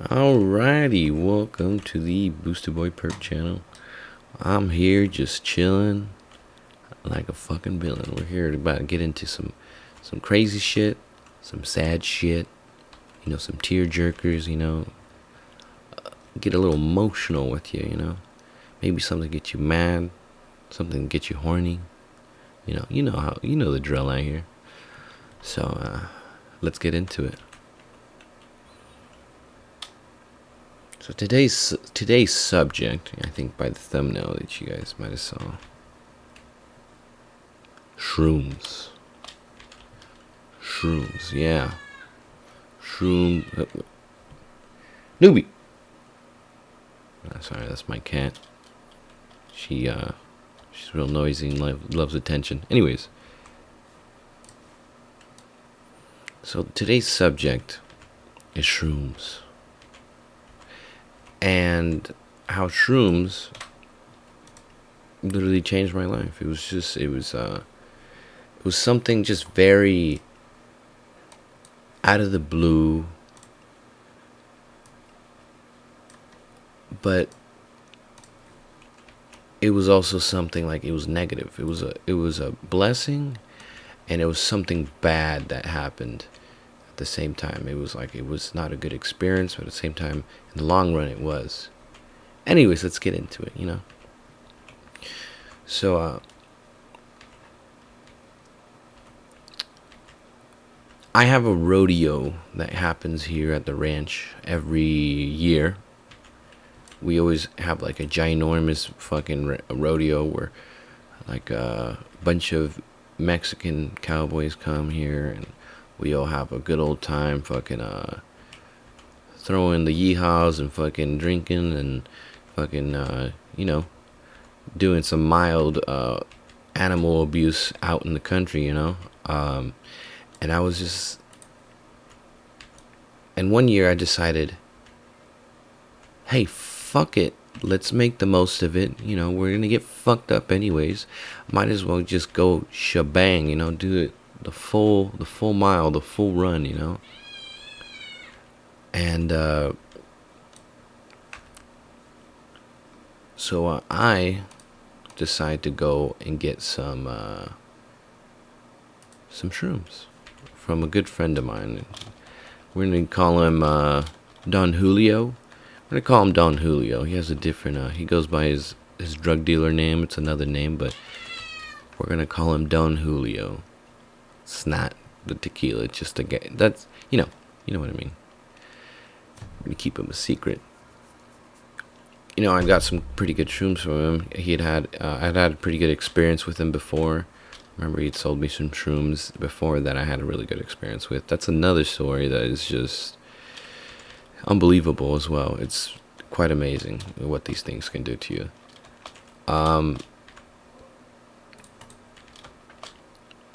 Alrighty, welcome to the Booster Boy Perk channel. I'm here just chilling like a fucking villain. We're here to get into some crazy shit, some sad shit, some tear jerkers, get a little emotional with you. Maybe something to get you mad, something to get you horny. You know the drill out here. So let's get into it. So today's subject, I think by the thumbnail that you guys might have saw, shrooms. Shrooms, yeah. Newbie. Sorry, that's my cat. She's real noisy and loves attention. Anyways, so today's subject is shrooms. And how shrooms literally changed my life. It was something just very out of the blue, but it was also something like it was negative. It was a blessing, and it was something bad that happened at the same time. It was not a good experience, but at the same time, in the long run, it was. Anyways, let's get into it. So, I have a rodeo that happens here at the ranch every year. We always have like a ginormous fucking rodeo where like a bunch of Mexican cowboys come here, and we all have a good old time fucking throwing the yeehaws and fucking drinking and fucking doing some mild animal abuse out in the country. And I was just, and one year I decided, hey, fuck it, let's make the most of it. We're gonna get fucked up anyways, might as well just go shebang, do it the full mile, the full run. And so I decide to go and get some shrooms from a good friend of mine. We're gonna call him Don Julio. We're gonna call him Don Julio. He has a different he goes by his drug dealer name. It's another name, but we're gonna call him Don Julio. It's not the tequila, it's just a guy. That's you know what I mean. We're gonna keep him a secret. I got some pretty good shrooms from him. I'd had a pretty good experience with him before. Remember, he'd sold me some shrooms before that I had a really good experience with. That's another story that is just unbelievable as well. It's quite amazing what these things can do to you.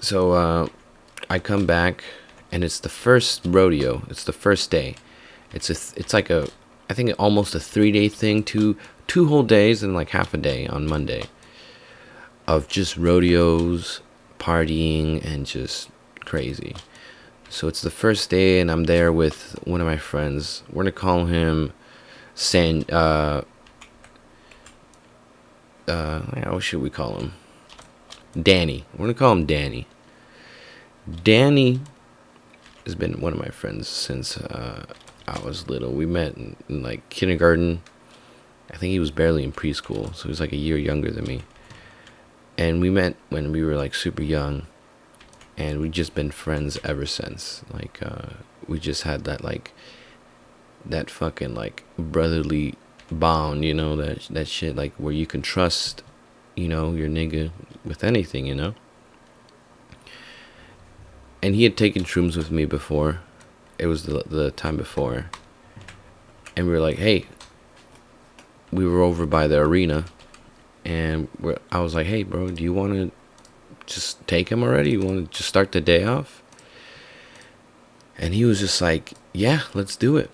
So I come back, and it's the first rodeo. It's the first day. It's like I think almost a 3-day thing, two whole days and like half a day on Monday of just rodeos, partying, and just crazy. So it's the first day, and I'm there with one of my friends. We're gonna call him what should we call him? Danny. We're gonna call him Danny. Danny has been one of my friends since I was little. We met in like kindergarten. I think he was barely in preschool, so he was like a year younger than me. And we met when we were like super young, and we've just been friends ever since. Like we just had that fucking like brotherly bond, that shit, like where you can trust, your nigga with anything, And he had taken shrooms with me before. It was the time before, and we were like, hey, we were over by the arena, and I was like, hey, bro, do you want to just take him already? You want to just start the day off? And he was just like, yeah, let's do it.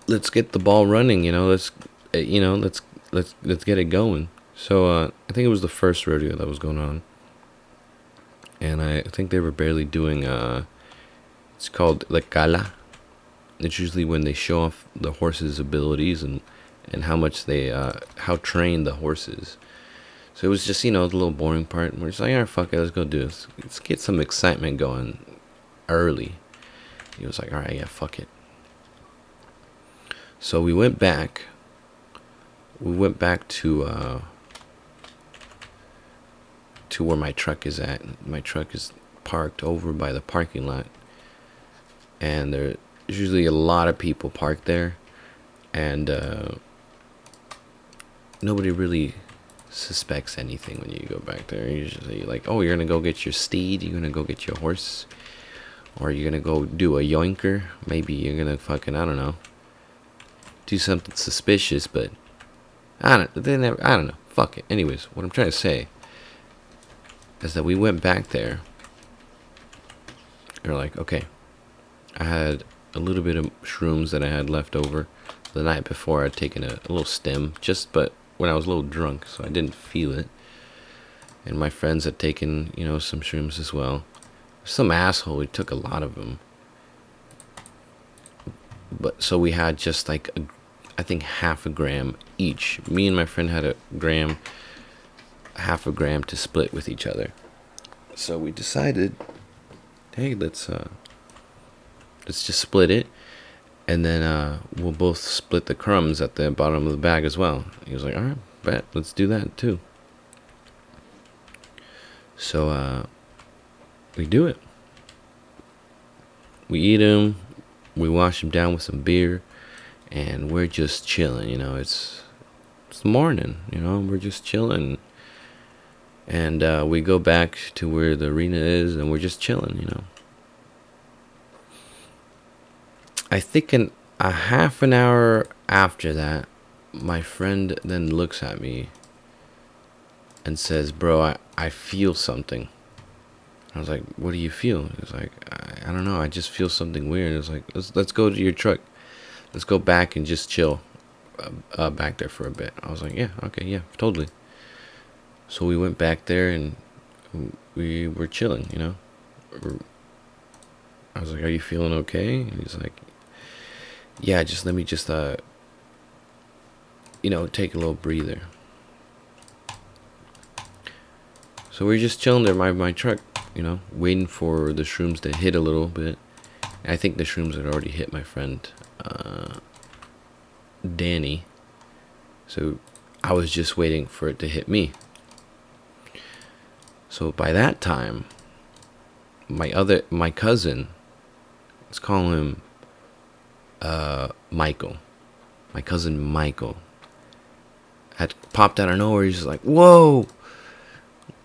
Let's get the ball running, let's get it going. So I think it was the first rodeo that was going on, and I think they were barely doing it's called La Cala. It's usually when they show off the horse's abilities and how much they how trained the horse is. So it was just, the little boring part. We're just like, alright, fuck it, let's go do this. Let's get some excitement going early. He was like, alright, yeah, fuck it. So we went back. We went back to where my truck is at. My truck is parked over by the parking lot, and there's usually a lot of people parked there, and nobody really suspects anything when you go back there. Usually, like, oh, you're gonna go get your steed, you're gonna go get your horse, or you're gonna go do a yoinker. Maybe you're gonna fucking, I don't know, do something suspicious, but I don't know. Fuck it. Anyways, what I'm trying to say is that we went back there. You're like, okay, I had a little bit of shrooms that I had left over the night before. I'd taken a little stem, but when I was a little drunk, so I didn't feel it. And my friends had taken, some shrooms as well. Some asshole, he took a lot of them. But so we had just like I think half a gram each. Me and my friend had half a gram to split with each other. So we decided, hey, let's just split it, and then we'll both split the crumbs at the bottom of the bag as well. He was like, all right, bet, let's do that too. So we do it. We eat them, we wash them down with some beer, and we're just chilling. It's the morning. We're just chilling. And we go back to where the arena is, and we're just chilling, I think a half an hour after that, my friend then looks at me and says, bro, I feel something. I was like, what do you feel? He was like, I don't know, I just feel something weird. It was like, let's go to your truck. Let's go back and just chill back there for a bit. I was like, yeah, okay, yeah, totally. So we went back there and we were chilling, I was like, are you feeling okay? And he's like, yeah, just let me just take a little breather. So we were just chilling there by my truck, waiting for the shrooms to hit a little bit. I think the shrooms had already hit my friend Danny. So I was just waiting for it to hit me. So by that time, my cousin, let's call him Michael. My cousin Michael had popped out of nowhere. He's just like, whoa,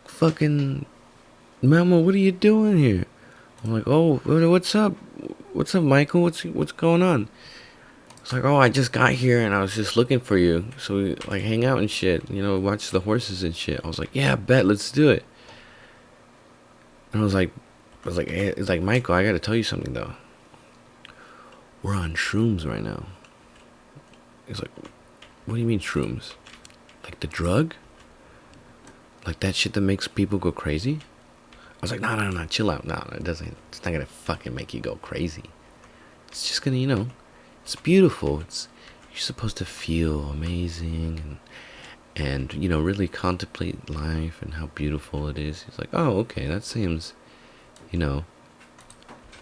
fucking Mama, what are you doing here? I'm like, oh, what's up? What's up, Michael? What's going on? It's like, oh, I just got here and I was just looking for you. So we like hang out and shit, watch the horses and shit. I was like, yeah, bet, let's do it. And I was like, hey, it's like, Michael, I gotta tell you something though. We're on shrooms right now. He's like, what do you mean shrooms? Like the drug? Like that shit that makes people go crazy? I was like, no, chill out. No, it doesn't. It's not gonna fucking make you go crazy. It's just gonna, it's beautiful. You're supposed to feel amazing and really contemplate life and how beautiful it is. He's like, oh, okay, that seems,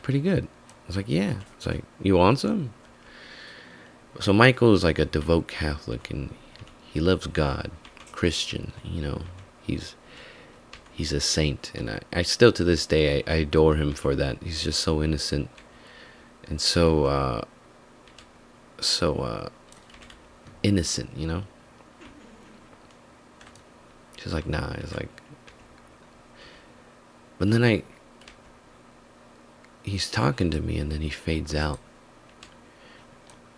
pretty good. I was like, yeah. It's like, you want some? So Michael is like a devout Catholic and he loves God, Christian. He's a saint, and I still to this day I adore him for that. He's just so innocent and so innocent, She's like, nah. It's like, but then he's talking to me, and then he fades out,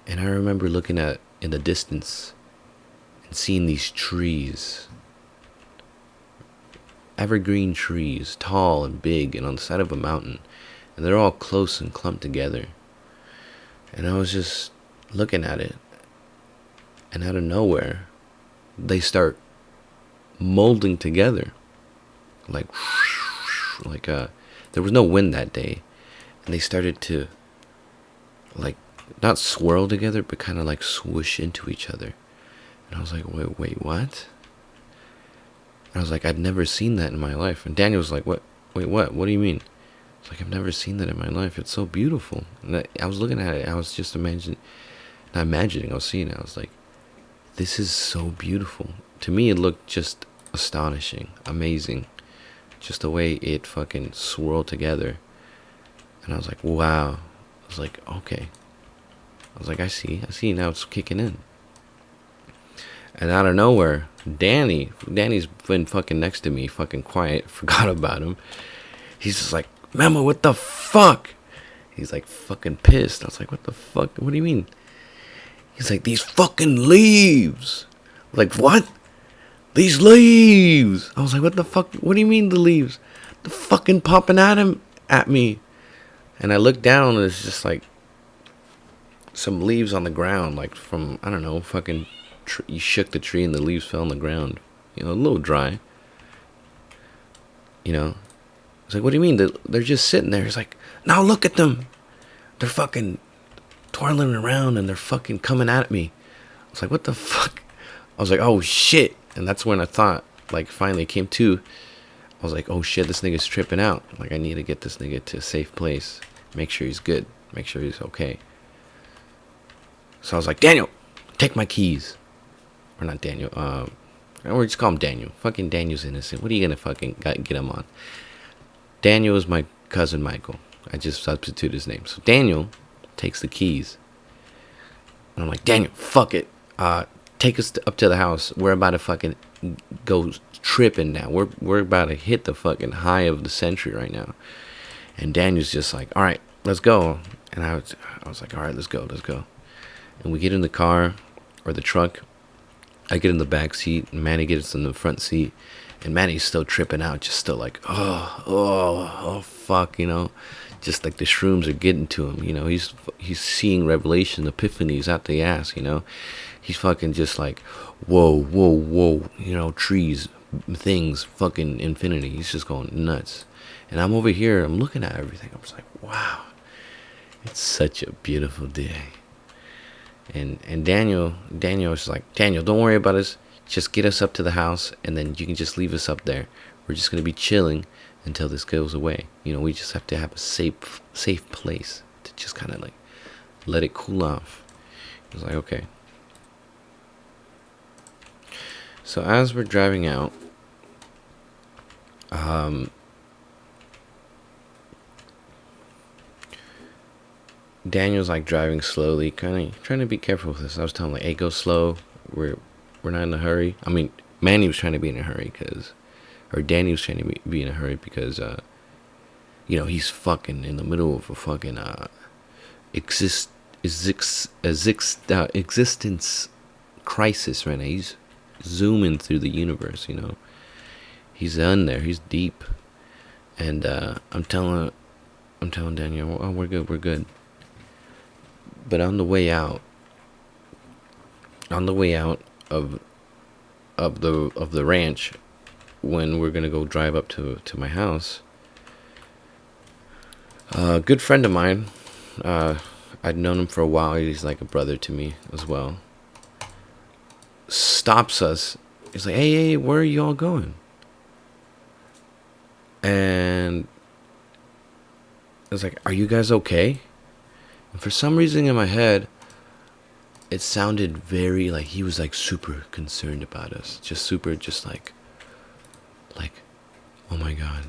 and I remember looking in the distance and seeing these trees. Evergreen trees, tall and big and on the side of a mountain, and they're all close and clumped together. And I was just looking at it, and out of nowhere they start molding together like there was no wind that day, and they started to like not swirl together, but kind of like swoosh into each other. And I was like, wait, what? And I was like, I'd never seen that in my life. And Daniel was like, what? Wait, what? What do you mean? It's like, I've never seen that in my life. It's so beautiful. And I was looking at it. I was just not imagining. I was seeing it. I was like, this is so beautiful. To me, it looked just astonishing, amazing. Just the way it fucking swirled together. And I was like, wow. I was like, okay. I was like, I see now it's kicking in. And out of nowhere, Danny's been fucking next to me, fucking quiet, forgot about him. He's just like, Mama, what the fuck? He's like fucking pissed. I was like, what the fuck? What do you mean? He's like, these fucking leaves. Like, what? These leaves. I was like, what the fuck? What do you mean the leaves? The fucking popping at me. And I looked down and it's just like some leaves on the ground, like from, I don't know, fucking, you shook the tree and the leaves fell on the ground. You know, a little dry. You know? I was like, what do you mean? They're just sitting there. He's like, now look at them. They're fucking twirling around and they're fucking coming at me. I was like, what the fuck? I was like, oh shit. And that's when I thought, like, finally came to. I was like, oh shit, this nigga's tripping out. Like, I need to get this nigga to a safe place. Make sure he's good. Make sure he's okay. So I was like, Daniel, take my keys. Or not Daniel. Or just call him Daniel. Fucking Daniel's innocent. What are you gonna fucking get him on? Daniel is my cousin Michael. I just substituted his name. So Daniel takes the keys. And I'm like, Daniel, fuck it. Take us up to the house. We're about to fucking go tripping now. We're about to hit the fucking high of the century right now. And Daniel's just like, all right, let's go. And I was like, all right, let's go. And we get in the car or the truck. I get in the back seat and Manny gets in the front seat. And Manny's still tripping out, just still like, oh, fuck, you know. Just like the shrooms are getting to him, you know. He's seeing revelation, epiphanies out the ass, you know. He's fucking just like, whoa, you know, trees, things, fucking infinity. He's just going nuts. And I'm over here, I'm looking at everything. I'm just like, wow, it's such a beautiful day. And Daniel was like, Daniel, don't worry about us. Just get us up to the house, and then you can just leave us up there. We're just going to be chilling until this goes away. You know, we just have to have a safe place to just kind of like let it cool off. I was like, okay. So as we're driving out, Daniel's like driving slowly, kind of trying to be careful with this. I was telling him, like, hey, go slow. We're not in a hurry. I mean, Manny was trying to be in a hurry Danny was trying to be in a hurry because, you know, he's fucking in the middle of a fucking existence crisis right now. He's zooming through the universe, you know. He's in there. He's deep. And I'm telling Daniel, oh, we're good. But on the way out of the ranch, when we're gonna go drive up to my house, a good friend of mine, I'd known him for a while. He's like a brother to me as well. Stops us. He's like, hey, where are you all going? And I was like, are you guys okay? And for some reason in my head, it sounded very like he was like super concerned about us. Just like, oh my God,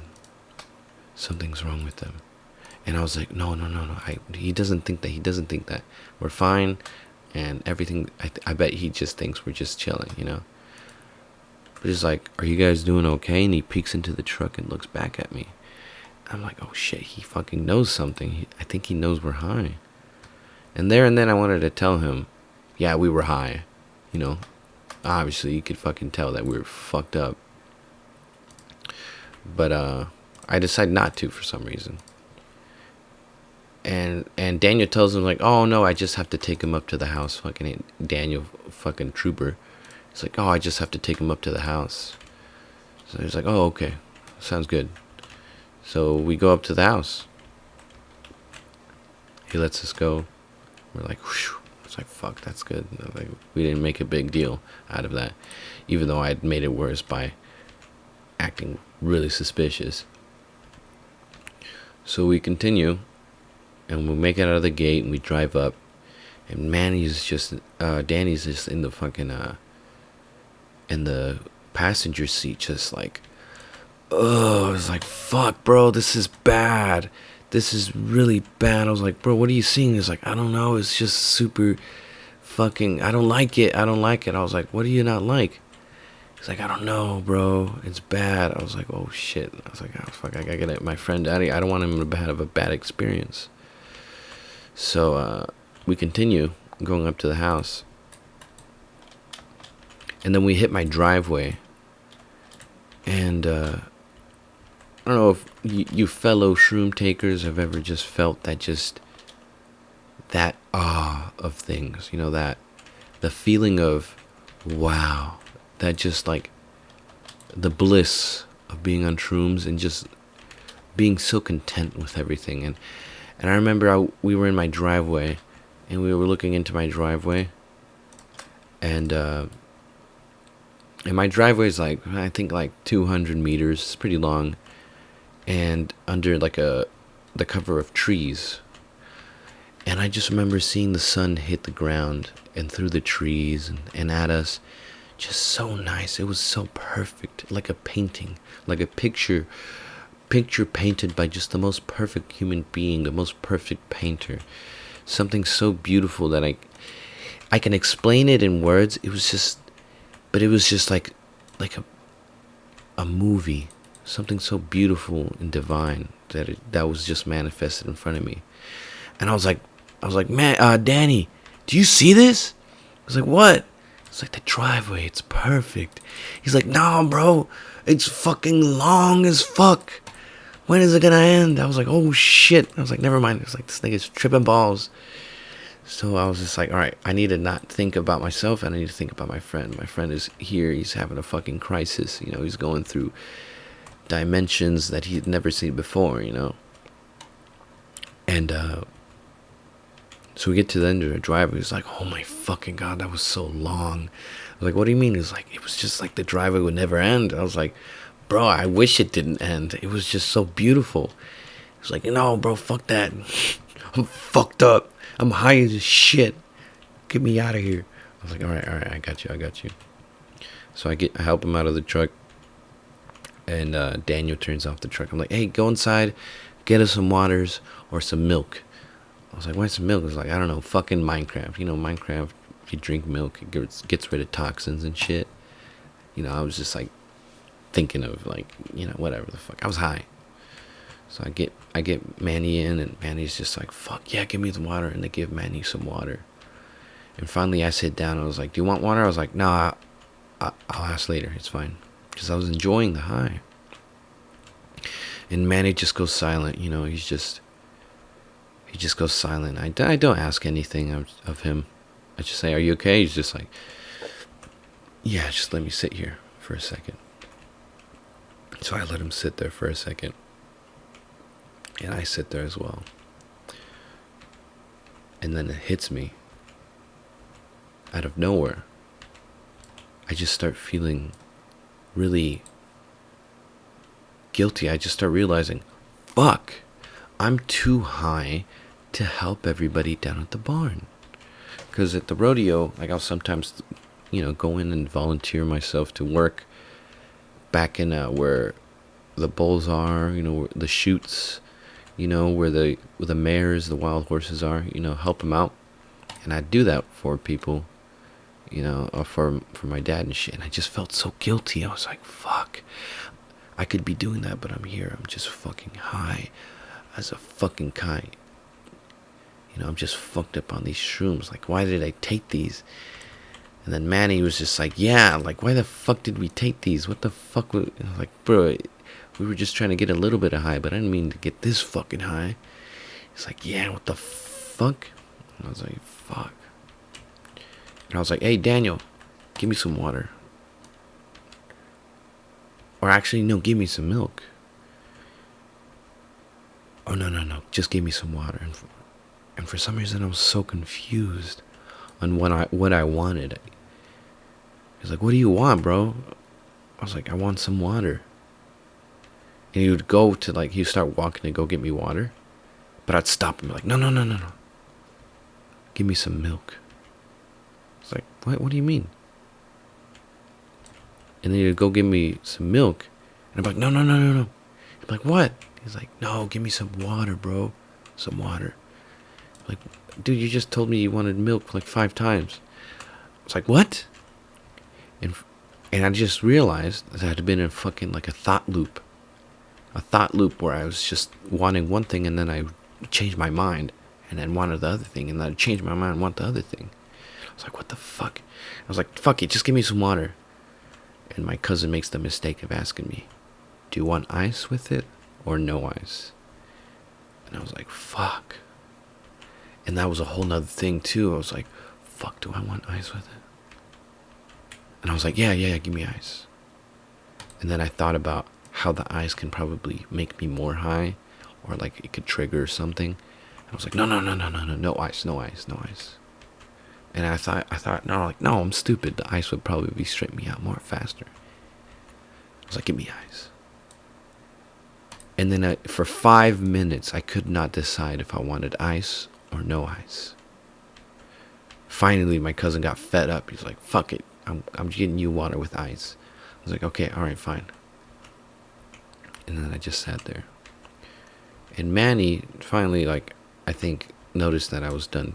something's wrong with them. And I was like, no. He doesn't think that. We're fine. And everything, I bet he just thinks we're just chilling, you know. But he's like, are you guys doing okay? And he peeks into the truck and looks back at me. I'm like, oh shit, he fucking knows something. I think he knows we're high. And then I wanted to tell him, yeah, we were high. You know, obviously you could fucking tell that we were fucked up. But I decided not to for some reason. And Daniel tells him like, oh no, I just have to take him up to the house. Fucking Daniel, fucking trooper. He's like, oh, I just have to take him up to the house. So he's like, oh, okay, sounds good. So we go up to the house. He lets us go. We're like, whew. It's like, fuck, that's good. Like, we didn't make a big deal out of that, even though I'd made it worse by acting really suspicious. So we continue, and we make it out of the gate, and we drive up, and Danny's just in the fucking in the passenger seat, just like, oh, it's like, fuck, bro, this is bad. This is really bad. I was like, bro, what are you seeing? He's like, I don't know. It's just super fucking, I don't like it. I don't like it. I was like, what do you not like? He's like, I don't know, bro. It's bad. I was like, oh, shit. I was like, oh, fuck, I gotta get my friend Daddy. I don't want him to have a bad experience. So we continue going up to the house. And then we hit my driveway. And I don't know if you fellow shroom takers have ever just felt that awe of things, you know, that the feeling of wow, that just like the bliss of being on shrooms and just being so content with everything. And I remember we were in my driveway, and we were looking into my driveway, and my driveway is like, I think like 200 meters. It's pretty long, and under like the cover of trees. And I just remember seeing the sun hit the ground and through the trees and at us. Just so nice. It was so perfect. Like a painting. Like a picture painted by just the most perfect human being. The most perfect painter. Something so beautiful that I can explain it in words. It was just like a movie. Something so beautiful and divine that was just manifested in front of me. And I was like, man, Danny, do you see this? I was like, what? It's like the driveway. It's perfect. He's like, no, bro, it's fucking long as fuck. When is it gonna end? I was like, oh shit. I was like, never mind. It's like, this nigga's tripping balls. So I was just like, all right, I need to not think about myself, and I need to think about my friend. My friend is here. He's having a fucking crisis. You know, he's going through dimensions that he'd never seen before, you know. And so we get to the end of the driveway. He's like, oh my fucking god, that was so long. I was like, what do you mean? He's like, it was just like the driveway would never end. I was like, bro, I wish it didn't end. It was just so beautiful. He's like, no, bro, fuck that. I'm fucked up. I'm high as shit. Get me out of here. I was like, all right, I got you. So I help him out of the truck, and Daniel turns off the truck. I'm like, hey, go inside, get us some waters or some milk. I was like, why some milk? It was like, I don't know, fucking Minecraft. You know, Minecraft, if you drink milk, it gets rid of toxins and shit. You know, I was just like thinking of like, you know, whatever the fuck. I was high. So I get Manny in, and Manny's just like, fuck yeah, give me the water. And they give Manny some water. And finally I sit down. I was like, do you want water? I was like, nah, I'll ask later. It's fine. Because I was enjoying the high. And Manny just goes silent. You know, he just goes silent. I don't ask anything of him. I just say, are you okay? He's just like, yeah, just let me sit here for a second. So I let him sit there for a second. And I sit there as well. And then it hits me. Out of nowhere, I just start feeling really guilty. I just start realizing, fuck, I'm too high to help everybody down at the barn. Because at the rodeo, like, I'll sometimes, you know, go in and volunteer myself to work back in where the bulls are, you know, the chutes, you know, where the mares, the wild horses are, you know, help them out. And I do that for people, you know, for my dad and shit. And I just felt so guilty. I was like, fuck, I could be doing that, but I'm here. I'm just fucking high as a fucking kite. You know, I'm just fucked up on these shrooms. Like, why did I take these? And then Manny was just like, yeah, like, why the fuck did we take these? What the fuck? I was like, bro, we were just trying to get a little bit of high, but I didn't mean to get this fucking high. He's like, yeah, what the fuck? And I was like, fuck. And I was like, hey, Daniel, give me some water. Or actually, no, give me some milk. Oh, no, just give me some water. And for some reason, I was so confused on what I wanted. He's like, "What do you want, bro?" I was like, "I want some water." And he would go to he'd start walking to go get me water, but I'd stop him like, "No, no, no, no, no. Give me some milk." It's like, "What? What do you mean?" And then he'd go give me some milk, and I'm like, "No, no, no, no, no." I'm like, "What?" He's like, "No, give me some water, bro. Some water." I'm like, "Dude, you just told me you wanted milk like 5 times." I was like, "What?" And and I just realized that I had been in fucking like a thought loop. A thought loop where I was just wanting one thing and then I changed my mind and then wanted the other thing and then I changed my mind and want the other thing. I was like, what the fuck? I was like, fuck it, just give me some water. And my cousin makes the mistake of asking me, do you want ice with it or no ice? And I was like, fuck. And that was a whole nother thing too. I was like, fuck, do I want ice with it? And I was like, yeah, give me ice. And then I thought about how the ice can probably make me more high, or like it could trigger something. And I was like, no, no, no, no, no, no, no ice, no ice, no ice. And I thought, no, I'm stupid. The ice would probably straight me out more faster. I was like, give me ice. And then for 5 minutes, I could not decide if I wanted ice or no ice. Finally, my cousin got fed up. He's like, fuck it, I'm getting you water with ice. I was like, okay, all right, fine. And then I just sat there. And Manny finally, I think, noticed that I was done,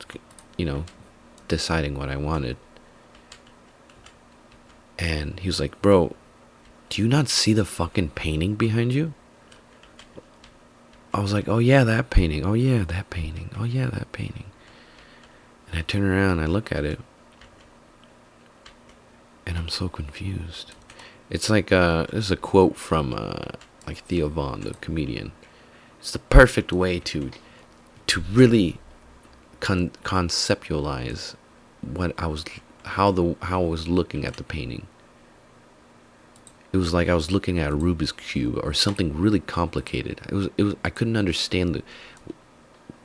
deciding what I wanted. And he was like, bro, do you not see the fucking painting behind you? I was like, oh yeah, that painting. Oh yeah, that painting. Oh yeah, that painting. And I turn around and I look at it. And I'm so confused. It's like, this is a quote from, Theo Vaughn, the comedian. It's the perfect way to really conceptualize how I was looking at the painting. It was like I was looking at a Rubik's cube or something really complicated. It was I couldn't understand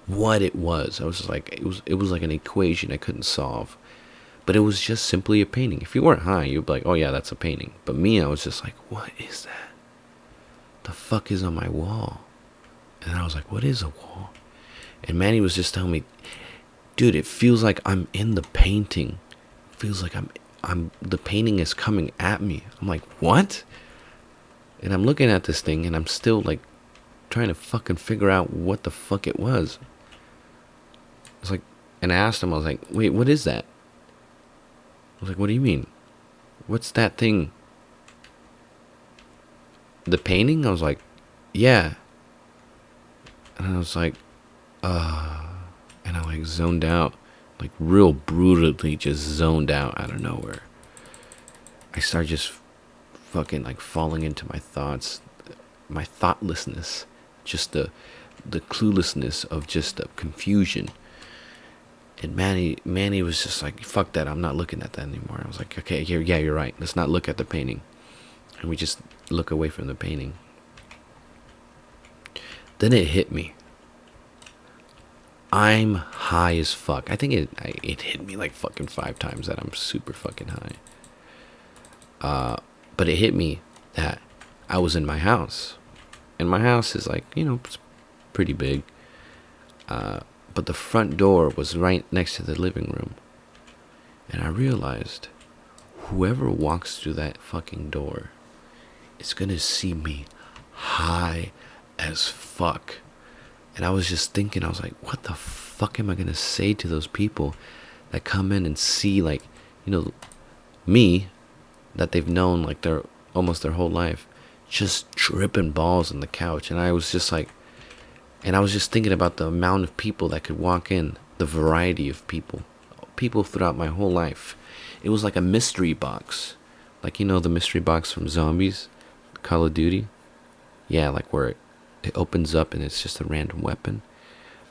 what it was. I was just like, it was like an equation I couldn't solve. But it was just simply a painting. If you weren't high, you'd be like, oh yeah, that's a painting. But me, I was just like, what is that? The fuck is on my wall? And I was like, what is a wall? And Manny was just telling me, dude, it feels like I'm in the painting. It feels like the painting is coming at me. I'm like, what? And I'm looking at this thing and I'm still like trying to fucking figure out what the fuck it was. It's like, and I asked him, I was like, wait, what is that? I was like, what do you mean? What's that thing? The painting? I was like, yeah. And I was like, and I like zoned out, like real brutally just zoned out of nowhere. I started just fucking like falling into my thoughts, my thoughtlessness, just the cluelessness of just the confusion. And Manny was just like, fuck that, I'm not looking at that anymore. I was like, okay, yeah, you're right. Let's not look at the painting. And we just look away from the painting. Then it hit me. I'm high as fuck. I think it hit me like fucking 5 times that I'm super fucking high. But it hit me that I was in my house. And my house is like, it's pretty big. But the front door was right next to the living room. And I realized whoever walks through that fucking door is gonna see me high as fuck. And I was just thinking, I was like, what the fuck am I gonna say to those people that come in and see me that they've known like their almost their whole life just tripping balls on the couch. And I was just like, and I was just thinking about the amount of people that could walk in, the variety of people throughout my whole life. It was like a mystery box, like the mystery box from Zombies, Call of Duty. Yeah, like where it opens up and it's just a random weapon.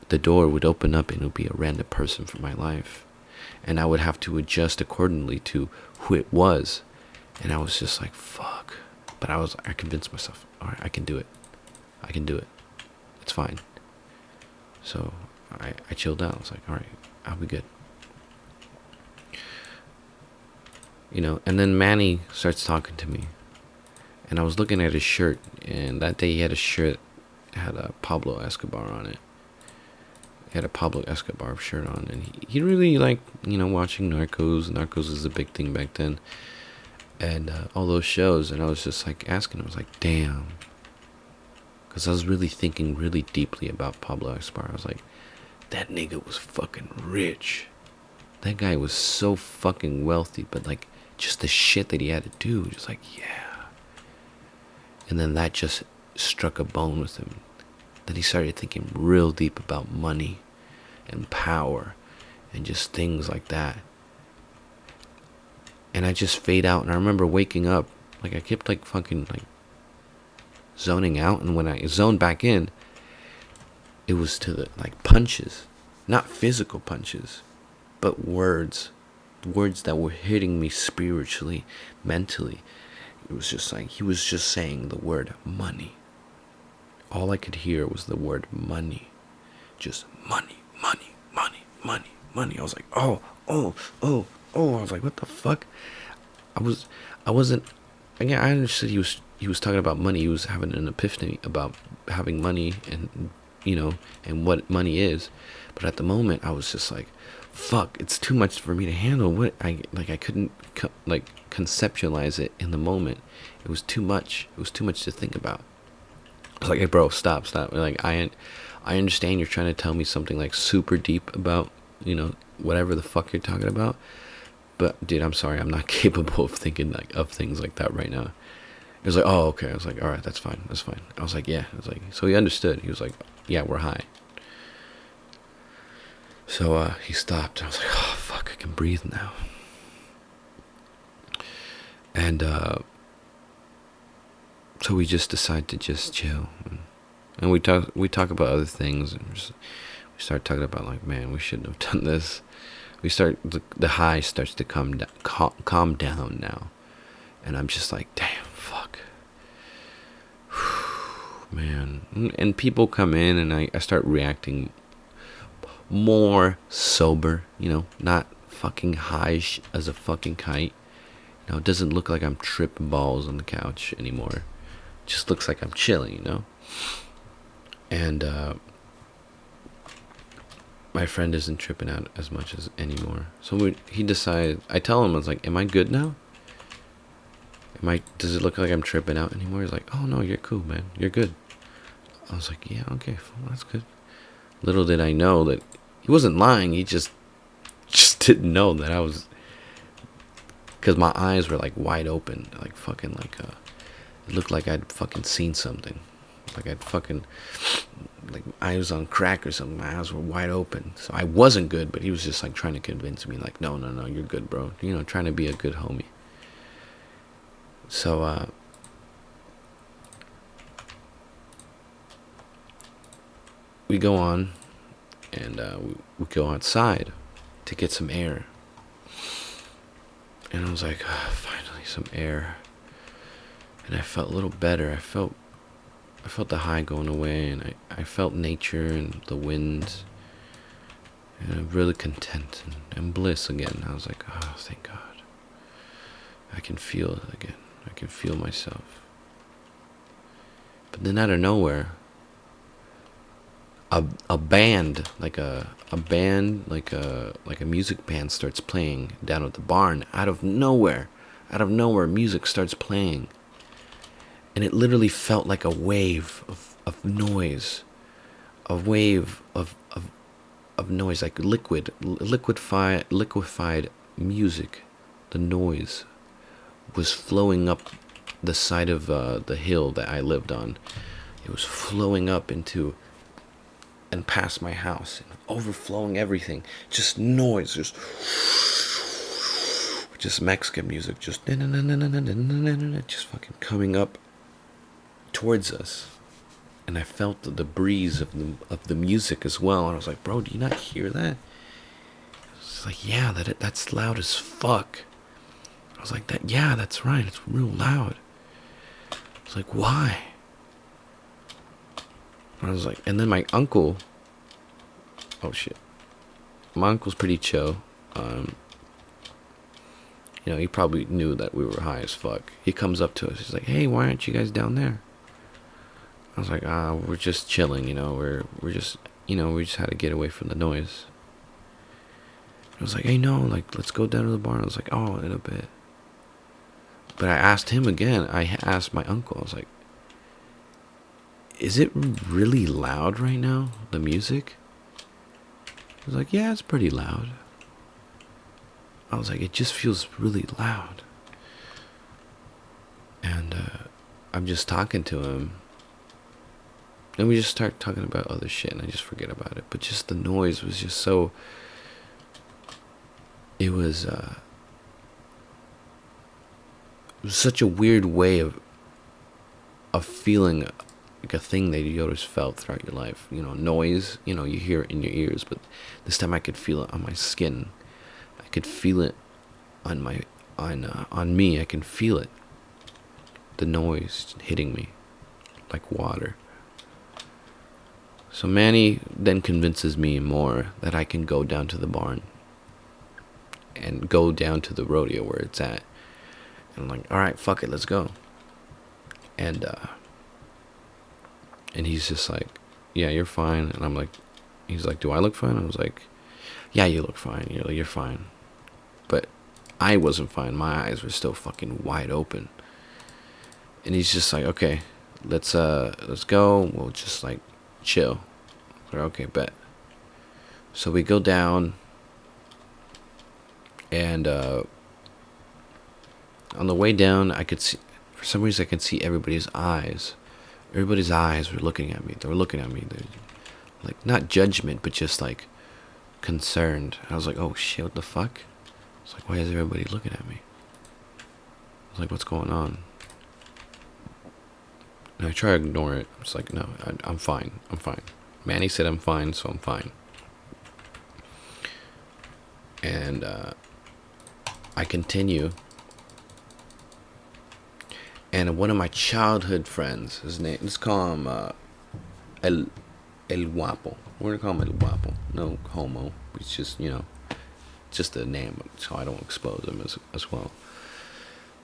The door would open up and it would be a random person from my life, and I would have to adjust accordingly to who it was. And I was just like, fuck. But I convinced myself, all right, I can do it. It's fine. So I chilled out. I was like, all right, I'll be good. And then Manny starts talking to me, and I was looking at his shirt, and that day he had a shirt that had a Pablo Escobar on it. He had a Pablo Escobar shirt on, and he really liked, watching Narcos. Narcos is a big thing back then, and all those shows. And I was just like asking him, I was like, damn, because I was really thinking really deeply about Pablo Escobar. I was like, that nigga was fucking rich. That guy was so fucking wealthy, but like just the shit that he had to do, just like, yeah. And then that just struck a bone with him. Then he started thinking real deep about money and power and just things like that. And I just fade out, and I remember waking up, like I kept like fucking like zoning out, and when I zoned back in, it was to the like punches, not physical punches, but words that were hitting me spiritually, mentally. It was just like he was just saying the word money. All I could hear was the word money. Just money, money, money, money, money. I was like, oh. I was like, what the fuck? I wasn't, again, I understood he was talking about money. He was having an epiphany about having money and, and what money is. But at the moment, I was just like, fuck, it's too much for me to handle. I couldn't conceptualize it in the moment. It was too much. It was too much to think about. I was like, hey, bro, stop. Like, I understand you're trying to tell me something like super deep about, whatever the fuck you're talking about. But dude, I'm sorry, I'm not capable of thinking like of things like that right now. He was like, oh, okay. I was like, all right, that's fine. I was like, yeah. I was like, so he understood. He was like, yeah, we're high. So he stopped. I was like, oh fuck, I can breathe now. And so we just decide to just chill, and we talk about other things, and we start talking about like, man, we shouldn't have done this. The high starts to calm down now, and I'm just like, damn, fuck, man. And people come in, and I start reacting more sober, not fucking high as a fucking kite. It doesn't look like I'm tripping balls on the couch anymore. It just looks like I'm chilling, And my friend isn't tripping out as much as anymore. So he decided, I tell him, I was like, am I good now? Does it look like I'm tripping out anymore? He's like, oh no, you're cool, man. You're good. I was like, yeah, okay, well, that's good. Little did I know that he wasn't lying. He just didn't know that I was, because my eyes were like wide open, like fucking like it looked like I'd fucking seen something, like I'd fucking, like I was on crack or something. My eyes were wide open, so I wasn't good. But he was just like trying to convince me, like, no, you're good, bro. Trying to be a good homie. So we go on, and we go outside to get some air. And I was like, oh, finally some air. And I felt a little better. I felt the high going away, and I felt nature and the wind, and I'm really content and bliss again. I was like, oh, thank God. I can feel it again. I can feel myself. But then out of nowhere, a band, like a music band starts playing down at the barn. Out of nowhere, music starts playing. And it literally felt like a wave of noise, a wave of noise, like liquefied music. The noise was flowing up the side of the hill that I lived on. It was flowing up into and past my house, and overflowing everything. Just noise, just Mexican music, just fucking coming up towards us. And I felt the breeze of the music as well. And I was like, bro, do you not hear that? It's like, yeah, that's loud as fuck. I was like, yeah, that's right, it's real loud. It's like, why? I was like, and then my uncle oh shit. My uncle's pretty chill. He probably knew that we were high as fuck. He comes up to us. He's like, "Hey, why aren't you guys down there?" I was like, we're just chilling. We're just, we just had to get away from the noise." I was like, "Hey, no, like, let's go down to the barn." I was like, "Oh, in a bit." But I asked him again. I asked my uncle. I was like, "Is it really loud right now, the music?" He was like, "Yeah, it's pretty loud." I was like, "It just feels really loud." And I'm just talking to him. And we just start talking about other shit, and I just forget about it. But just the noise was just so... It was such a weird way of feeling like a thing that you always felt throughout your life. Noise, you hear it in your ears, but this time I could feel it on my skin. I could feel it on me. I can feel it. The noise hitting me like water. So Manny then convinces me more that I can go down to the barn and go down to the rodeo where it's at. And I'm like, "All right, fuck it, let's go." And he's just like, "Yeah, you're fine." And I'm like, he's like, "Do I look fine?" I was like, "Yeah, you look fine. You're fine." But I wasn't fine. My eyes were still fucking wide open. And he's just like, "Okay, let's go. We'll just like chill." Like, okay, bet. So we go down, and on the way down, I could see, for some reason, I could see everybody's eyes. Everybody's eyes were looking at me. They were looking at me. They're like, not judgment, but just like concerned. I was like, "Oh shit, what the fuck?" I was like, "Why is everybody looking at me?" I was like, "What's going on?" And I try to ignore it. I was like, "No, I'm fine. I'm fine." Manny said I'm fine, so I'm fine. And I continue. And one of my childhood friends, his name, let's call him El Guapo. We're gonna call him El Guapo. No homo. It's just, just a name, so I don't expose him as well.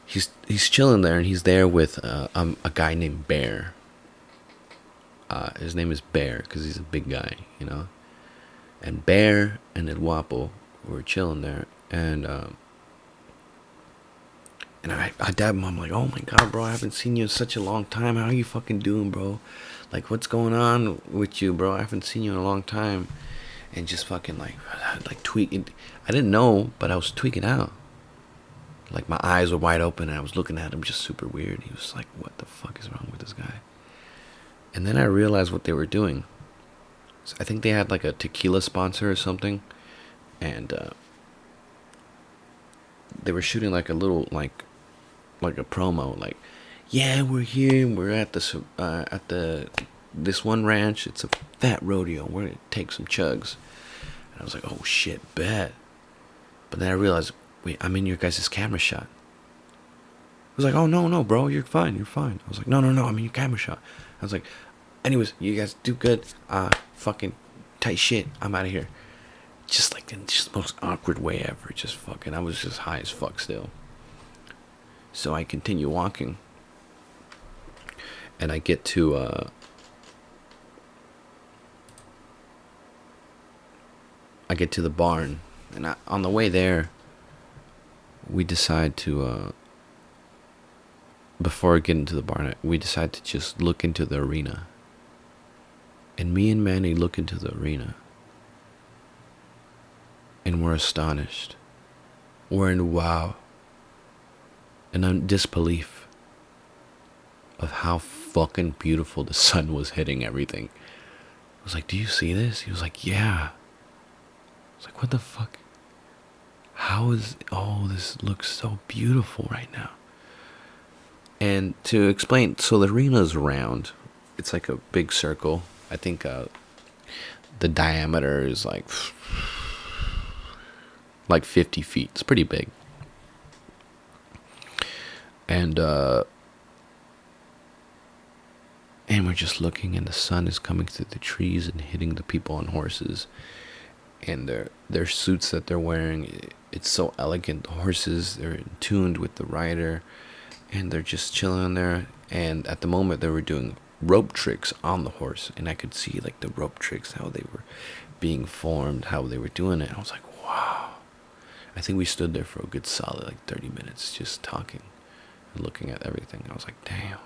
He's chilling there, and he's there with a guy named Bear. His name is Bear because he's a big guy, And Bear and El Guapo were chilling there, and I dab him. I'm like, "Oh my god, bro, I haven't seen you in such a long time. How are you fucking doing, bro? Like, what's going on with you, bro? I haven't seen you in a long time." And just fucking like tweaking. I didn't know, but I was tweaking out. Like, my eyes were wide open, and I was looking at him just super weird. He was like, "What the fuck is wrong with this guy?" And then I realized what they were doing. So I think they had like a tequila sponsor or something, and they were shooting like a little like a promo, like, "Yeah, we're here. We're at this one ranch. It's a fat rodeo. We're gonna take some chugs." And I was like, "Oh shit, bet." But then I realized, wait, I'm in your guys' camera shot. He was like, "Oh no, bro, you're fine. You're fine." I was like, No, I'm in your camera shot." I was like, "Anyways, you guys do good. Fucking tight shit. I'm out of here." Just like in just the most awkward way ever. Just fucking, I was just high as fuck still. So I continue walking, and I get to the barn, and on the way there, we decide to before getting to the barn, we decide to just look into the arena. And me and Manny look into the arena, and we're astonished. We're in wow and disbelief of how fucking beautiful the sun was hitting everything. I was like, "Do you see this?" He was like, "Yeah." I was like, "What the fuck? How is this looks so beautiful right now?" And to explain, so the arena is round. It's like a big circle. I think the diameter is like 50 feet. It's pretty big. And we're just looking, and the sun is coming through the trees and hitting the people on horses. and their suits that they're wearing, it's so elegant. The horses, they're in tuned with the rider, and they're just chilling there. And at the moment, they were doing rope tricks on the horse, and I could see like the rope tricks, how they were being formed, how they were doing it. I was like, wow. I think we stood there for a good solid like 30 minutes just talking and looking at everything. I was like, damn.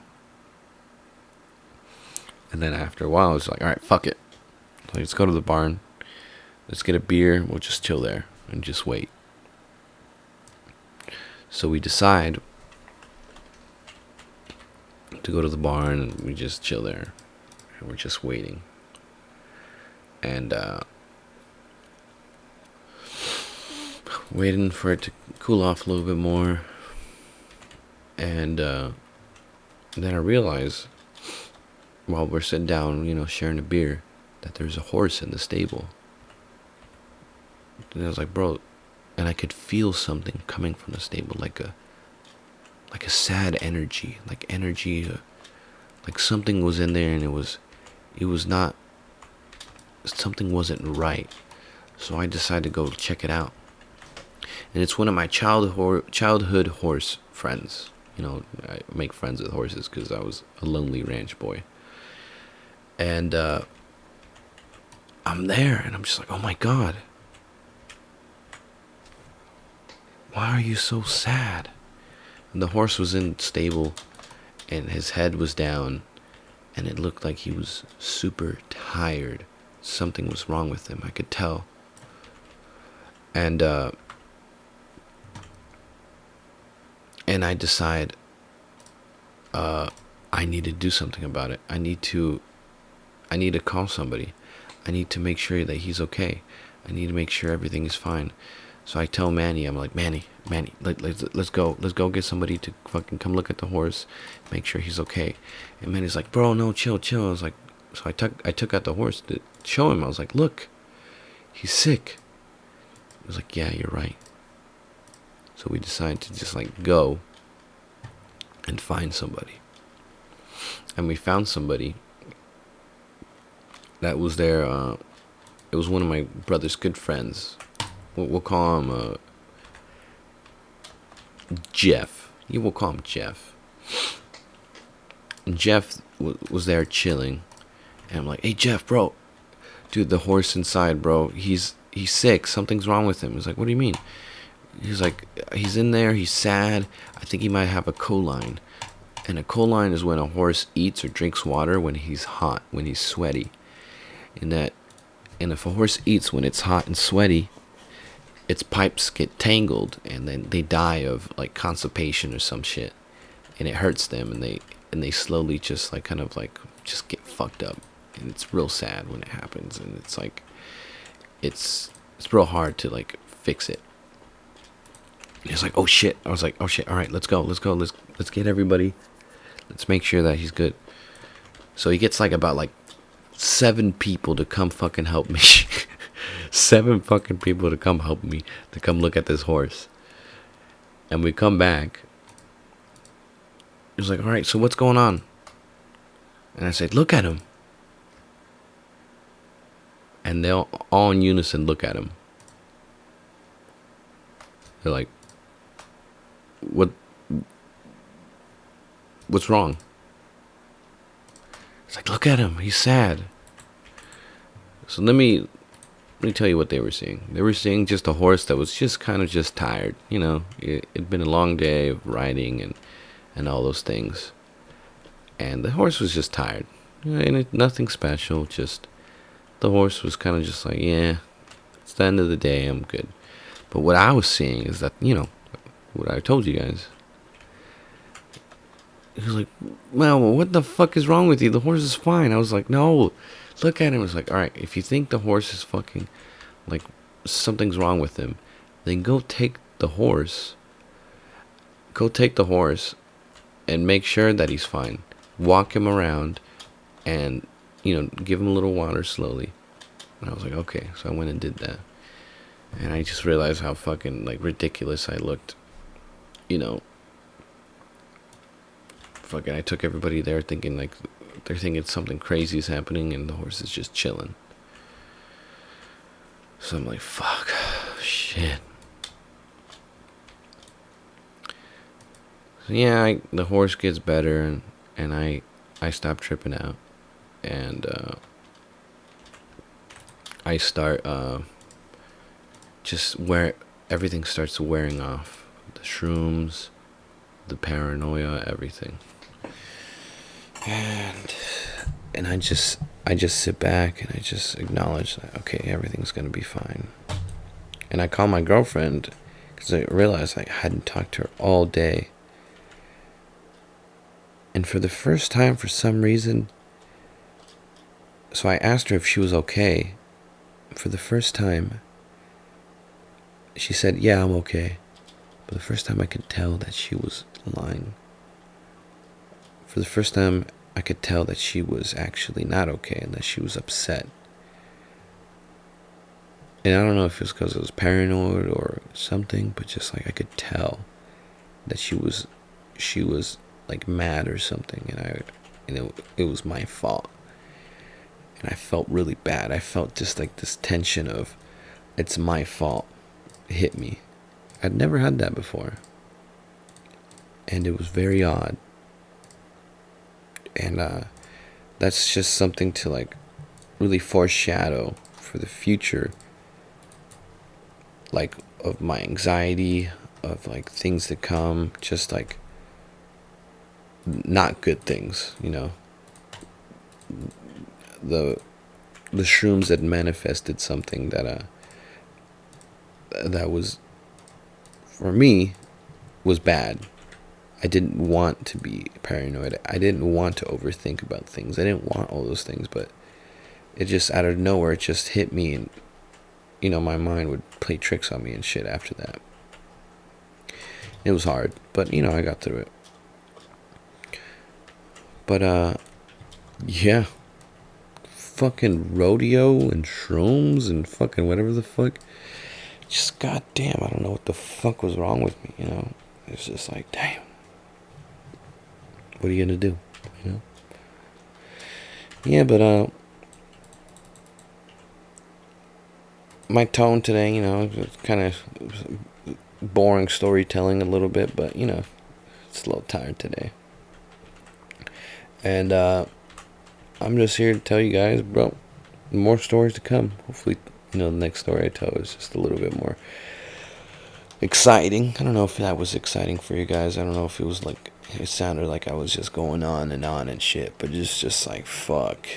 And then after a while, I was like, all right, fuck it. So let's go to the barn. Let's get a beer. We'll just chill there and just wait. So we decide to go to the barn, and we just chill there. And we're just waiting. And waiting for it to cool off a little bit more. And then I realize, while we're sitting down, sharing a beer, that there's a horse in the stable. And I was like, bro, and I could feel something coming from the stable, like a sad energy, like something was in there, and it was not, something wasn't right. So I decided to go check it out. And it's one of my childhood horse friends. I make friends with horses because I was a lonely ranch boy. And I'm there, and I'm just like, oh my God. Why are you so sad? And the horse was in the stable, and his head was down, and it looked like he was super tired. Something was wrong with him, I could tell. And I decide I need to do something about it. I need to call somebody. I need to make sure that he's okay. I need to make sure everything is fine. So I tell Manny, I'm like, Manny, let's go get somebody to fucking come look at the horse, make sure he's okay. And Manny's like, bro, no, chill. I was like, so I took out the horse to show him. I was like, look, he's sick. He was like, yeah, you're right. So we decided to just like go and find somebody. And we found somebody that was there. It was one of my brother's good friends. We'll call him Jeff. Yeah, we'll call him Jeff. And Jeff was there chilling. And I'm like, hey, Jeff, bro. Dude, the horse inside, bro. He's sick. Something's wrong with him. He's like, what do you mean? He's like, he's in there. He's sad. I think he might have a choline. And a choline is when a horse eats or drinks water when he's hot, when he's sweaty. And if a horse eats when it's hot and sweaty, its pipes get tangled, and then they die of like constipation or some shit, and it hurts them, and they slowly just like kind of like just get fucked up, and it's real sad when it happens, and it's like it's real hard to like fix it. And it's like, oh shit. I was like, oh shit. All right, let's go. Let's get everybody. Let's make sure that he's good. So he gets like about like 7 people to come fucking help me. 7 fucking people to come help me, to come look at this horse. And we come back. He was like, all right, so what's going on? And I said, look at him. And they all in unison look at him. They're like, what's wrong? It's like, look at him, he's sad. So let me tell you what they were seeing. They were seeing just a horse that was just kind of just tired. It'd been a long day of riding and all those things. And the horse was just tired. Nothing special, just the horse was kind of just like, yeah, it's the end of the day, I'm good. But what I was seeing is that, what I told you guys. He was like, well, what the fuck is wrong with you? The horse is fine. I was like, no, look at him. I was like, all right, if you think the horse is fucking, like, something's wrong with him, then go take the horse and make sure that he's fine. Walk him around and, give him a little water slowly. And I was like, okay. So I went and did that. And I just realized how fucking, like, ridiculous I looked. Fucking, I took everybody there thinking, like, they're thinking something crazy is happening, and the horse is just chilling. So I'm like, fuck, shit. So yeah, the horse gets better, and I stop tripping out, and I start just where everything starts wearing off. The shrooms, the paranoia, everything. And I just sit back and I just acknowledge that, okay, everything's gonna be fine. And I call my girlfriend because I realized I hadn't talked to her all day. And for the first time, for some reason, so I asked her if she was okay. For the first time, she said, yeah, I'm okay. For the first time, I could tell that she was lying. For the first time, I could tell that she was actually not okay and that she was upset. And I don't know if it was because I was paranoid or something, but just like I could tell that she was like mad or something, and it was my fault. And I felt really bad. I felt just like this tension of it's my fault hit me. I'd never had that before. And it was very odd. And that's just something to like really foreshadow for the future, like of my anxiety, of like things to come, just like not good things, the shrooms that manifested something that was, for me, was bad. I didn't want to be paranoid. I didn't want to overthink about things. I didn't want all those things, but it just out of nowhere, it just hit me, and my mind would play tricks on me and shit after that. It was hard, but I got through it. But yeah, fucking rodeo and shrooms and fucking whatever the fuck. Just goddamn, I don't know what the fuck was wrong with me. It's just like, damn. What are you gonna do? Yeah, but my tone today, it's kind of boring storytelling a little bit, but it's a little tired today. And I'm just here to tell you guys, bro, more stories to come. Hopefully, the next story I tell is just a little bit more exciting. I don't know if that was exciting for you guys. I don't know if it was like, it sounded like I was just going on and shit, but it's just like, fuck.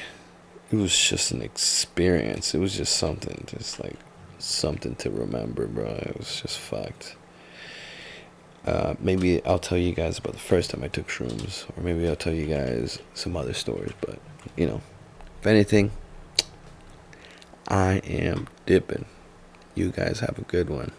It was just an experience. It was just something to remember, bro. It was just fucked. Maybe I'll tell you guys about the first time I took shrooms, or maybe I'll tell you guys some other stories, but, if anything, I am dipping. You guys have a good one.